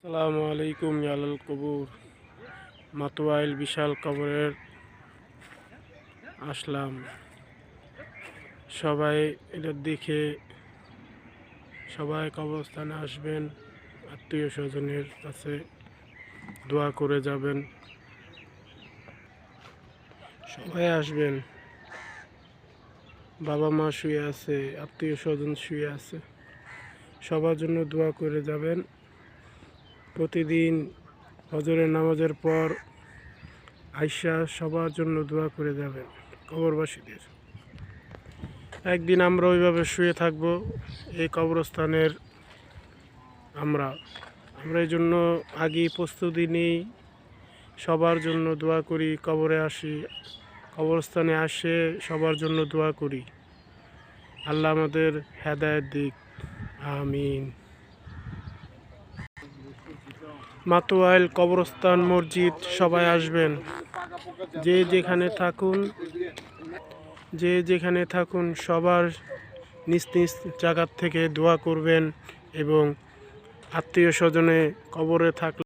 আসসালামু আলাইকুম ইয়ালাল কবুর। মাতোয়াইল বিশাল কবরের আসলাম। সবাই এটা দেখে সবাই কবরস্থানে আসবেন, আত্মীয় স্বজনের কাছে দোয়া করে যাবেন। সবাই আসবেন। বাবা মা শুয়ে আছে, আত্মীয় স্বজন শুয়ে আছে, সবার জন্য দোয়া করে যাবেন। প্রতিদিন ফজরের নামাজের পর আইসা সবার জন্য দোয়া করে যাবেন কবরবাসীদের। একদিন আমরা ওইভাবে শুয়ে থাকব এই কবরস্থানের। আমরা এই জন্য আগেই প্রস্তুতি নিই, সবার জন্য দোয়া করি, কবরে আসি, কবরস্থানে আসে সবার জন্য দোয়া করি। আল্লাহ আমাদের হেদায়েত দিক, আমিন। মাতোয়াইল কবরস্থান মসজিদ, সবাই আসবেন। যে যেখানে থাকুন সবার নিজ নিজ জায়গার থেকে দোয়া করবেন এবং আত্মীয় স্বজনে কবরে থাকলে